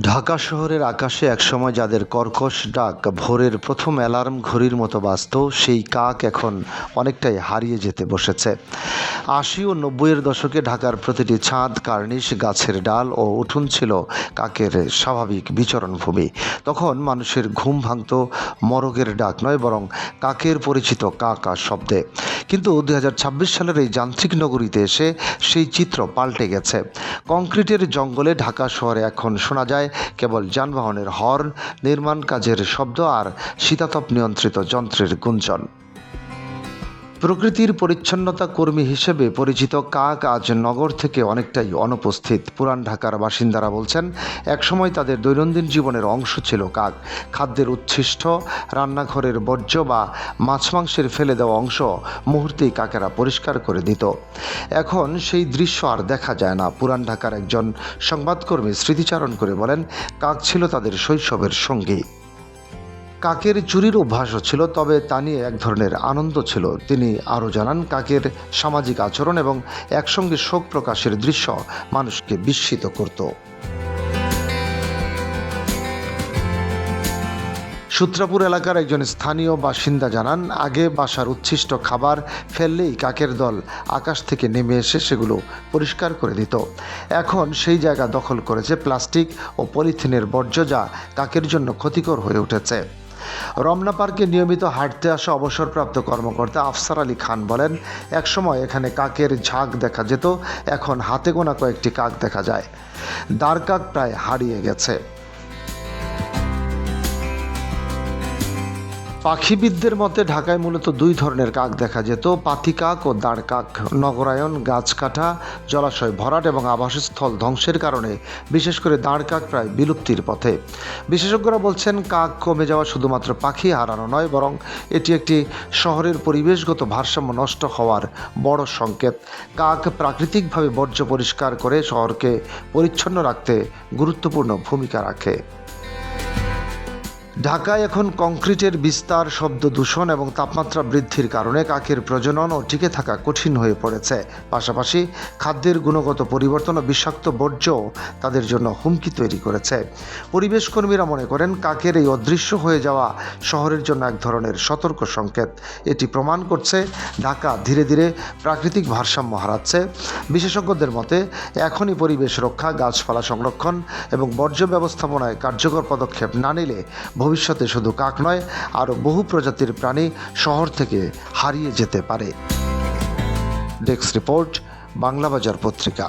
ঢাকা শহরের আকাশে একসময় যাদের কর্কশ ডাক ভোরের প্রথম অ্যালার্ম ঘড়ির মতো বাজত, সেই কাক এখন অনেকটাই হারিয়ে যেতে বসেছে। ৮০ ও ৯০-এর দশকে ঢাকার প্রতিটি ছাদ, কার্নিশ, গাছের ডাল ও উঠোন ছিল কাকের স্বাভাবিক বিচরণভূমি। তখন মানুষের ঘুম ভাঙত মরগের ডাক নয়, বরং কাকের পরিচিত কা কা শব্দে। কিন্তু ২০২৬ সালের এই যান্ত্রিক নগরীতে এসে সেই চিত্র পাল্টে গেছে। কংক্রিটের জঙ্গলে ঢাকা শহরে এখন শোনা যায় কেবল যানবাহনের হর্ন, নির্মাণ কাজের শব্দ আর শীতাতপ নিয়ন্ত্রিত যন্ত্রের গুঞ্জন। প্রকৃতির পরিচ্ছন্নতা কর্মী হিসেবে পরিচিত কাক আজ নগর থেকে অনেকটাই অনুপস্থিত। পুরান ঢাকার বাসিন্দারা বলছেন, একসময় তাদের দৈনন্দিন জীবনের অংশ ছিল কাক। খাদ্যের উচ্ছিষ্ট, রান্নাঘরের বর্জ্য বা মাছ মাংসের ফেলে দেওয়া অংশ মুহূর্তেই কাকেরা পরিষ্কার করে দিত। এখন সেই দৃশ্য আর দেখা যায় না। পুরান ঢাকার একজন সংবাদকর্মী স্মৃতিচারণ করে বলেন, কাক ছিল তাদের শৈশবের সঙ্গী। কাকের চুরির অভ্যাসও ছিল, তবে তা নিয়ে এক ধরনের আনন্দ ছিল। তিনি আরও জানান, কাকের সামাজিক আচরণ এবং একসঙ্গে শোক প্রকাশের দৃশ্য মানুষকে বিস্মিত করত। সূত্রাপুর এলাকার একজন স্থানীয় বাসিন্দা জানান, আগে বাসার উচ্ছিষ্ট খাবার ফেললেই কাকের দল আকাশ থেকে নেমে এসে সেগুলো পরিষ্কার করে দিত। এখন সেই জায়গা দখল করেছে প্লাস্টিক ও পলিথিনের বর্জ্য, যা কাকের জন্য ক্ষতিকর হয়ে উঠেছে। রমনা পার্কে নিয়মিত হাঁটতে আসা অবসরপ্রাপ্ত কর্মকর্তা আফসার আলী খান বলেন, একসময় এখানে কাকের ঝাঁক দেখা যেত, এখন হাতে গোনা কয়েকটি কাক দেখা যায়। দাঁড় কাক প্রায় হারিয়ে গেছে। পাখিবিদদের মতে ঢাকায় মূলত দুই ধরনের কাক দেখা যেত, পাতি কাক ও দাঁড় কাক। নগরায়ন, গাছ কাটা, জলাশয় ভরাট এবং আবাসস্থল ধ্বংসের কারণে বিশেষ করে দাঁড় কাক প্রায় বিলুপ্তির পথে। বিশেষজ্ঞরা বলছেন, কাক কমে যাওয়া শুধুমাত্র পাখি হারানো নয়, বরং এটি একটি শহরের পরিবেশগত ভারসাম্য নষ্ট হওয়ার বড় সংকেত। কাক প্রাকৃতিকভাবে বর্জ্য পরিষ্কার করে শহরকে পরিচ্ছন্ন রাখতে গুরুত্বপূর্ণ ভূমিকা রাখে। ঢাকায় এখন কংক্রিটের বিস্তার, শব্দ দূষণ এবং তাপমাত্রা বৃদ্ধির কারণে কাকের প্রজনন ও টিকে থাকা কঠিন হয়ে পড়েছে। পাশাপাশি খাদ্যের গুণগত পরিবর্তন ও বিষাক্ত বর্জ্য তাদের জন্য হুমকি তৈরি করেছে। পরিবেশ কর্মীরা মনে করেন, কাকের এই অদৃশ্য হয়ে যাওয়া শহরের জন্য এক ধরনের সতর্ক সংকেত। এটি প্রমাণ করছে ঢাকা ধীরে ধীরে প্রাকৃতিক ভারসাম্য হারাচ্ছে। বিশেষজ্ঞদের মতে, এখনই পরিবেশ রক্ষা, গাছপালা সংরক্ষণ এবং বর্জ্য ব্যবস্থাপনায় কার্যকর পদক্ষেপ না নিলে ভবিষ্যতে শুধু কাক নয়, আরও বহু প্রজাতির প্রাণী শহর থেকে হারিয়ে যেতে পারে। ডেস্ক রিপোর্ট, বাংলাবাজার পত্রিকা।